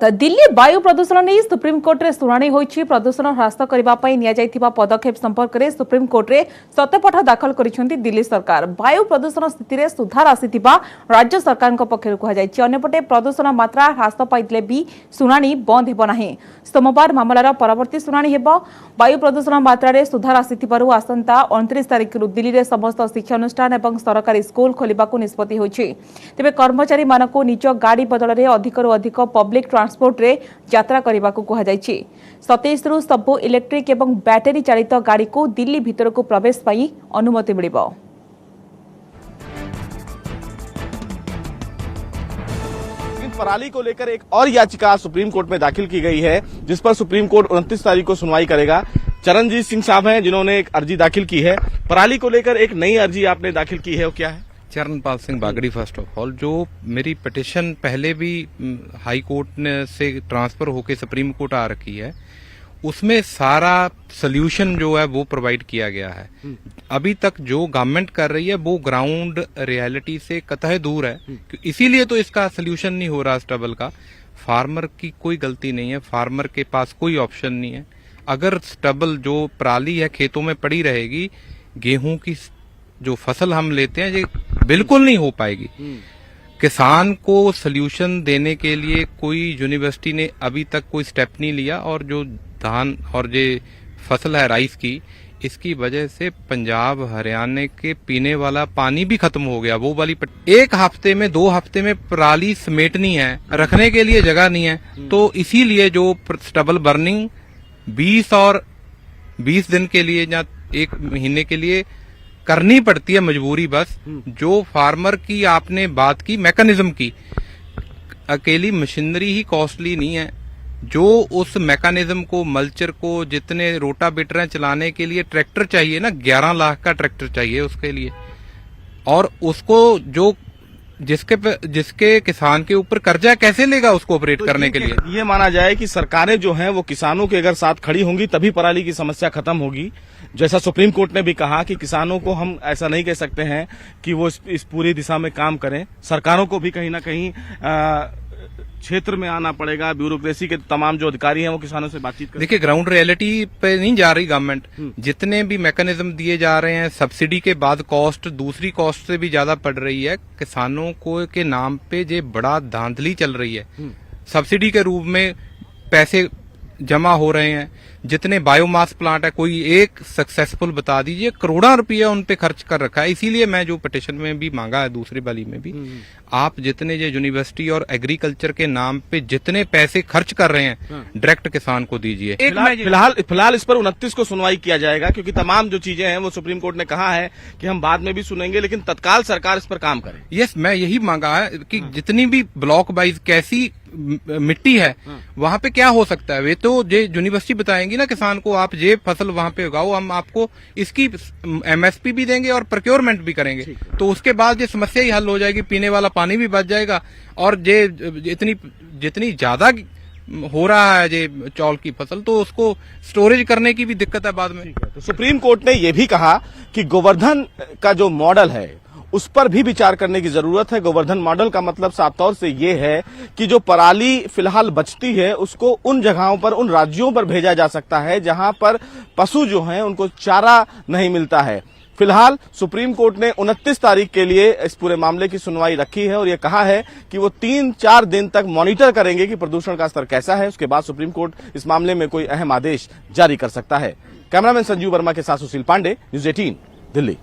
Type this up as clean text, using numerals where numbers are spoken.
तो दिल्ली वायु प्रदूषण नहीं सुप्रीमकोर्ट में शुणाणी होईछि। प्रदूषण ह्रास करने नियाଯାଇଥିବା पदक्षेप संपर्क में सुप्रीमकोर्ट में सत्यपाठ दाखल करिसेंति दिल्ली सरकार। वायु प्रदूषण स्थिति में सुधार आसीथिबा राज्य सरकार पक्षर कहुଯାଇଛି। अन्यपटे प्रदूषण मात्रा ह्रास पाइले भी शुणाणी बंद हेबो नाही। सोमवार मामलार परवर्ती शुणाणी हेबो। वायु प्रदूषण मात्रा रे सुधार आसीथिबारु आसंता 29 तारिख दिल्ली रे समस्त शिक्षा अनुष्ठान एवं सरकारी स्कूल खोलिबाकू निष्पत्ति होईछि। तेबे कर्मचारी मानकू निज गाड़ी बदल में अधिकरू अधिक पब्लिक ट्रांसपोर्ट रे यात्रा करबाकू कुहाଯାଇଛି। 27 रु सबु इलेक्ट्रिक एवं बैटरी चालित गाड़ी को दिल्ली भीतर को प्रवेश पाई अनुमति मिलिबो। पराली को लेकर एक और याचिका सुप्रीम कोर्ट में दाखिल की गई है, जिस पर सुप्रीम कोर्ट 29 तारीख को सुनवाई करेगा। चरणजीत सिंह साहब हैं जिन्होंने एक अर्जी दाखिल की है। पराली को लेकर एक नई अर्जी आपने दाखिल की है, वो क्या है? Charanpal Singh Bagri. First of all, जो मेरी पिटिशन पहले भी हाई कोर्ट से ट्रांसफर होकर सुप्रीम कोर्ट आ रखी है, उसमें सारा सोल्यूशन जो है वो प्रोवाइड किया गया है। अभी तक जो गवर्नमेंट कर रही है वो ग्राउंड रियलिटी से कतई दूर है, इसीलिए तो इसका सोल्यूशन नहीं हो रहा। स्टबल का फार्मर की कोई गलती नहीं है, फार्मर के पास कोई ऑप्शन नहीं है। अगर स्टबल जो पराली है खेतों में पड़ी रहेगी, गेहूं की जो फसल हम लेते हैं ये बिल्कुल नहीं हो पाएगी। किसान को सल्यूशन देने के लिए कोई यूनिवर्सिटी ने अभी तक कोई स्टेप नहीं लिया, और जो धान और ये फसल है राइस की, इसकी वजह से पंजाब हरियाणा के पीने वाला पानी भी खत्म हो गया। वो वाली एक हफ्ते में 2 हफ्ते में पराली समेटनी है, रखने के लिए जगह नहीं है। तो इसीलिए जो स्टबल बर्निंग 20 दिन के लिए या 1 महीने के लिए करनी पड़ती है, मजबूरी बस। जो फार्मर की आपने बात की मैकेनिज्म की, अकेली मशीनरी ही कॉस्टली नहीं है। जो उस मैकेनिज्म को, मल्चर को, जितने रोटावेटर चलाने के लिए ट्रैक्टर चाहिए ना, 11 लाख का ट्रैक्टर चाहिए उसके लिए। और उसको जो जिसके किसान के ऊपर कर्जा कैसे लेगा उसको ऑपरेट करने के लिए? ये माना जाए कि सरकारें जो हैं वो किसानों के अगर साथ खड़ी होंगी तभी पराली की समस्या खत्म होगी। जैसा सुप्रीम कोर्ट ने भी कहा कि किसानों को हम ऐसा नहीं कह सकते हैं कि वो इस पूरी दिशा में काम करें। सरकारों को भी कहीं ना कहीं क्षेत्र में आना पड़ेगा। ब्यूरोक्रेसी के तमाम जो अधिकारी हैं वो किसानों से बातचीत करें। देखिए, ग्राउंड रियलिटी पे नहीं जा रही गवर्नमेंट। जितने भी मैकेनिज्म दिए जा रहे हैं, सब्सिडी के बाद कॉस्ट दूसरी कॉस्ट से भी ज्यादा पड़ रही है। किसानों को के नाम पे ये बड़ा धांधली चल रही है। सब्सिडी के रूप में पैसे जमा हो रहे हैं। जितने बायोमास प्लांट है, कोई एक सक्सेसफुल बता दीजिए, करोड़ों रुपया उन पे खर्च कर रखा है। इसीलिए मैं जो पिटिशन में भी मांगा है, दूसरी वाली में भी, आप जितने जो यूनिवर्सिटी और एग्रीकल्चर के नाम पे जितने पैसे खर्च कर रहे हैं, डायरेक्ट किसान को दीजिए। फिलहाल इस पर 29 को सुनवाई किया जाएगा, क्योंकि तमाम जो चीजें हैं वो सुप्रीम कोर्ट ने कहा है कि हम बाद में भी सुनेंगे, लेकिन तत्काल सरकार इस पर काम करे। यस, मैं यही मांगा है कि जितनी भी ब्लॉक वाइज कैसी मिट्टी है, वहां पे क्या हो सकता है, वे तो ये यूनिवर्सिटी बताएंगी ना किसान को, आप ये फसल वहां पे उगाओ, हम आपको इसकी MSP भी देंगे और प्रोक्योरमेंट भी करेंगे। तो उसके बाद ये समस्या ही हल हो जाएगी, पीने वाला पानी भी बच जाएगा। और ये जितनी ज्यादा हो रहा है ये चौल की फसल, तो उसको स्टोरेज करने की भी दिक्कत है बाद में। तो सुप्रीम कोर्ट ने यह भी कहा कि गोवर्धन का जो मॉडल है उस पर भी विचार करने की जरूरत है। गोवर्धन मॉडल का मतलब साफ तौर से ये है कि जो पराली फिलहाल बचती है उसको उन जगहों पर, उन राज्यों पर भेजा जा सकता है जहां पर पशु जो हैं उनको चारा नहीं मिलता है। फिलहाल सुप्रीम कोर्ट ने 29 तारीख के लिए इस पूरे मामले की सुनवाई रखी है और ये कहा है कि वो 3-4 दिन तक मॉनिटर करेंगे कि प्रदूषण का स्तर कैसा है। उसके बाद सुप्रीम कोर्ट इस मामले में कोई अहम आदेश जारी कर सकता है। कैमरामैन संजीव वर्मा के साथ सुशील पांडे, न्यूज़ 18, दिल्ली।